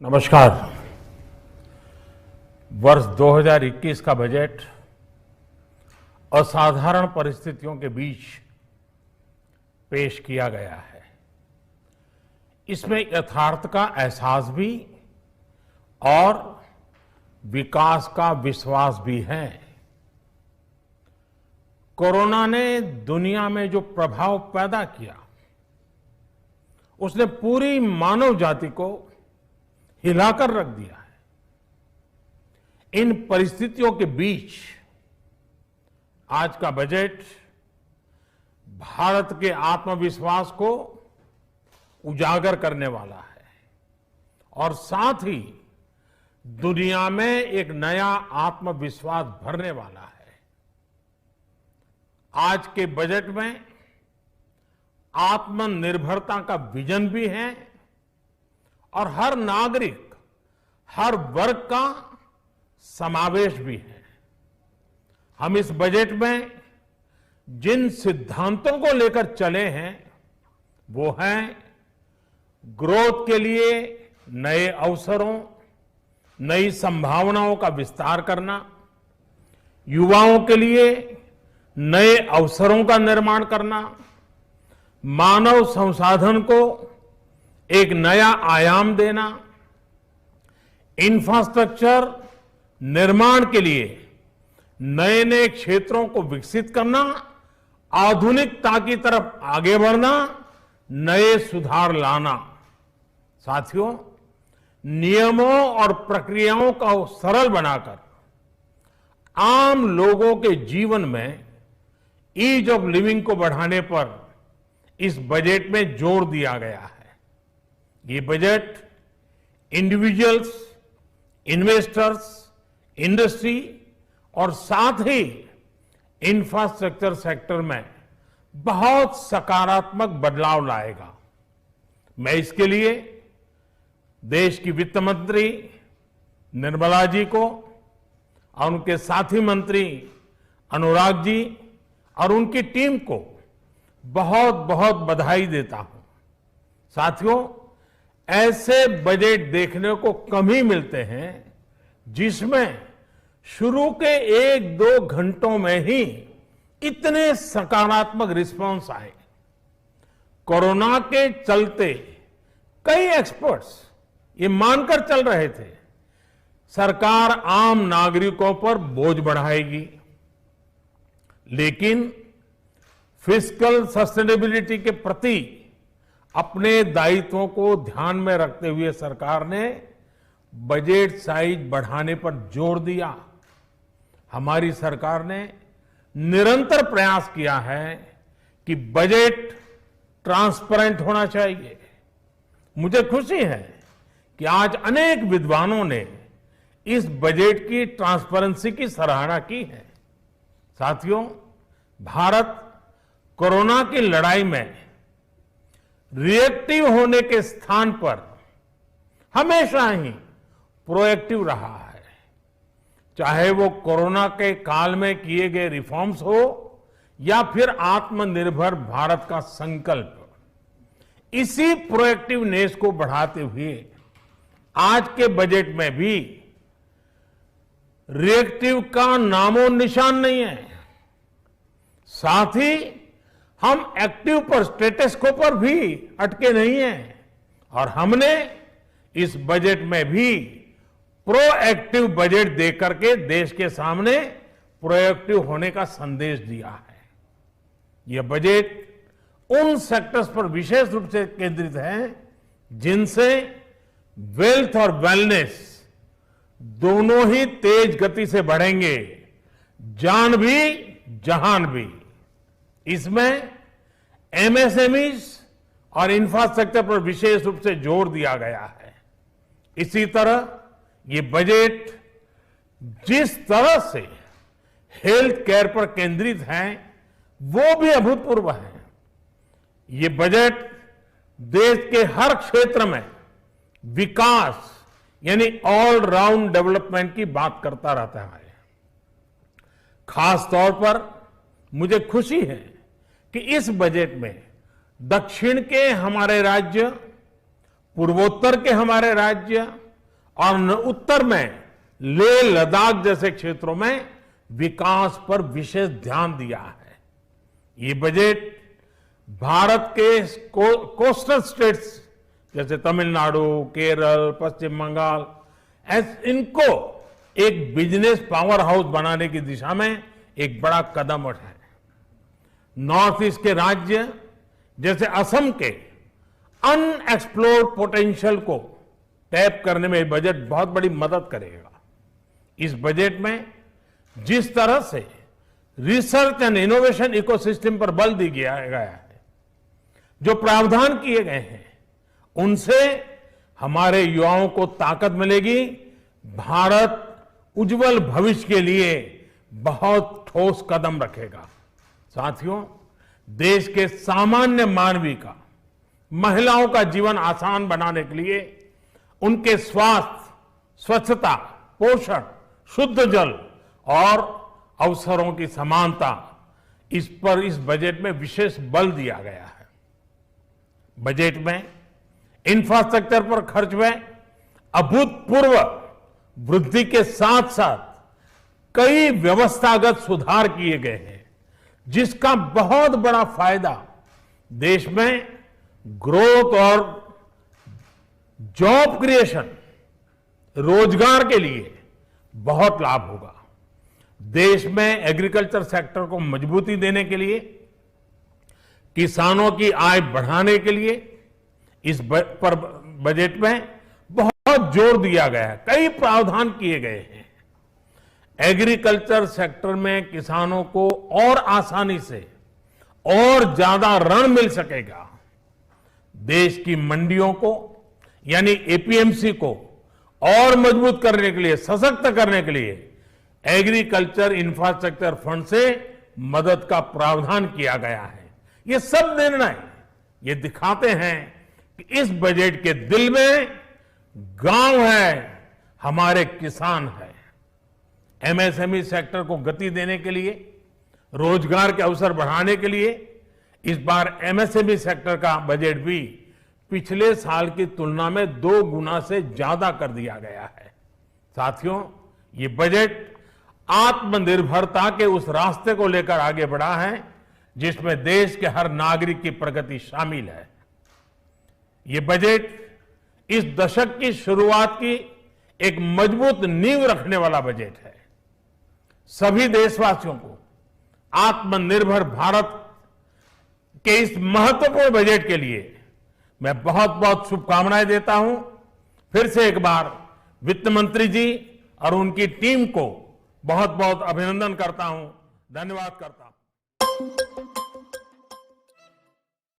नमस्कार। वर्ष 2021 का बजट असाधारण परिस्थितियों के बीच पेश किया गया है। इसमें यथार्थ का एहसास भी और विकास का विश्वास भी है। कोरोना ने दुनिया में जो प्रभाव पैदा किया, उसने पूरी मानव जाति को हिलाकर रख दिया है। इन परिस्थितियों के बीच आज का बजट भारत के आत्मविश्वास को उजागर करने वाला है और साथ ही दुनिया में एक नया आत्मविश्वास भरने वाला है। आज के बजट में आत्मनिर्भरता का विजन भी है और हर नागरिक, हर वर्ग का समावेश भी है। हम इस बजट में जिन सिद्धांतों को लेकर चले हैं वो हैं ग्रोथ के लिए नए अवसरों, नई संभावनाओं का विस्तार करना, युवाओं के लिए नए अवसरों का निर्माण करना, मानव संसाधन को एक नया आयाम देना, इंफ्रास्ट्रक्चर निर्माण के लिए नए नए क्षेत्रों को विकसित करना, आधुनिकता की तरफ आगे बढ़ना, नए सुधार लाना। साथियों, नियमों और प्रक्रियाओं को सरल बनाकर आम लोगों के जीवन में ईज ऑफ लिविंग को बढ़ाने पर इस बजट में जोर दिया गया है। ये बजट इंडिविजुअल्स, इन्वेस्टर्स, इंडस्ट्री और साथ ही इंफ्रास्ट्रक्चर सेक्टर में बहुत सकारात्मक बदलाव लाएगा। मैं इसके लिए देश की वित्त मंत्री निर्मला जी को और उनके साथी मंत्री अनुराग जी और उनकी टीम को बहुत बहुत बधाई देता हूं। साथियों, ऐसे बजट देखने को कम ही मिलते हैं जिसमें शुरू के 1-2 घंटों में ही इतने सकारात्मक रिस्पांस आए। कोरोना के चलते कई एक्सपर्ट्स ये मानकर चल रहे थे सरकार आम नागरिकों पर बोझ बढ़ाएगी, लेकिन फिस्कल सस्टेनेबिलिटी के प्रति अपने दायित्वों को ध्यान में रखते हुए सरकार ने बजट साइज बढ़ाने पर जोर दिया। हमारी सरकार ने निरंतर प्रयास किया है कि बजट ट्रांसपेरेंट होना चाहिए। मुझे खुशी है कि आज अनेक विद्वानों ने इस बजट की ट्रांसपेरेंसी की सराहना की है। साथियों, भारत कोरोना की लड़ाई में रिएक्टिव होने के स्थान पर हमेशा ही प्रोएक्टिव रहा है। चाहे वो कोरोना के काल में किए गए रिफॉर्म्स हो या फिर आत्मनिर्भर भारत का संकल्प, इसी प्रोएक्टिवनेस को बढ़ाते हुए आज के बजट में भी रिएक्टिव का नामो निशान नहीं है। साथ ही हम एक्टिव पर, स्टेटस को पर भी अटके नहीं हैं और हमने इस बजट में भी प्रोएक्टिव बजट देकर के देश के सामने प्रोएक्टिव होने का संदेश दिया है। यह बजट उन सेक्टर्स पर विशेष रूप से केंद्रित है जिनसे वेल्थ और वेलनेस दोनों ही तेज गति से बढ़ेंगे, जान भी जहान भी। इसमें एमएसएमईज और इंफ्रास्ट्रक्चर पर विशेष रूप से जोर दिया गया है। इसी तरह ये बजट जिस तरह से हेल्थ केयर पर केंद्रित है वो भी अभूतपूर्व है। ये बजट देश के हर क्षेत्र में विकास यानी ऑल राउंड डेवलपमेंट की बात करता रहता है। खास तौर पर मुझे खुशी है कि इस बजट में दक्षिण के हमारे राज्य, पूर्वोत्तर के हमारे राज्य और उत्तर में लेह लद्दाख जैसे क्षेत्रों में विकास पर विशेष ध्यान दिया है। ये बजट भारत के कोस्टल स्टेट्स जैसे तमिलनाडु, केरल, पश्चिम बंगाल, इनको एक बिजनेस पावर हाउस बनाने की दिशा में एक बड़ा कदम उठाए। नॉर्थ ईस्ट के राज्य जैसे असम के अनएक्सप्लोर्ड पोटेंशियल को टैप करने में बजट बहुत बड़ी मदद करेगा। इस बजट में जिस तरह से रिसर्च एंड इनोवेशन इकोसिस्टम पर बल दिया गया है, जो प्रावधान किए गए हैं, उनसे हमारे युवाओं को ताकत मिलेगी। भारत उज्जवल भविष्य के लिए बहुत ठोस कदम रखेगा। साथियों, देश के सामान्य मानवी का, महिलाओं का जीवन आसान बनाने के लिए उनके स्वास्थ्य, स्वच्छता, पोषण, शुद्ध जल और अवसरों की समानता, इस पर इस बजट में विशेष बल दिया गया है। बजट में इंफ्रास्ट्रक्चर पर खर्च में अभूतपूर्व वृद्धि के साथ साथ कई व्यवस्थागत सुधार किए गए हैं, जिसका बहुत बड़ा फायदा देश में ग्रोथ और जॉब क्रिएशन, रोजगार के लिए बहुत लाभ होगा। देश में एग्रीकल्चर सेक्टर को मजबूती देने के लिए, किसानों की आय बढ़ाने के लिए इस पर बजट में बहुत जोर दिया गया है। कई प्रावधान किए गए हैं। एग्रीकल्चर सेक्टर में किसानों को और आसानी से और ज्यादा ऋण मिल सकेगा। देश की मंडियों को यानी एपीएमसी को और मजबूत करने के लिए, सशक्त करने के लिए एग्रीकल्चर इंफ्रास्ट्रक्चर फंड से मदद का प्रावधान किया गया है। ये सब निर्णय ये दिखाते हैं कि इस बजट के दिल में गांव है, हमारे किसान है। एमएसएमई सेक्टर को गति देने के लिए, रोजगार के अवसर बढ़ाने के लिए इस बार एमएसएमई सेक्टर का बजट भी पिछले साल की तुलना में 2 गुना से ज्यादा कर दिया गया है। साथियों, ये बजट आत्मनिर्भरता के उस रास्ते को लेकर आगे बढ़ा है जिसमें देश के हर नागरिक की प्रगति शामिल है। ये बजट इस दशक की शुरुआत की एक मजबूत नींव रखने वाला बजट है। सभी देशवासियों को आत्मनिर्भर भारत के इस महत्वपूर्ण बजट के लिए मैं बहुत बहुत शुभकामनाएं देता हूं। फिर से एक बार वित्त मंत्री जी और उनकी टीम को बहुत बहुत अभिनंदन करता हूं, धन्यवाद करता हूं।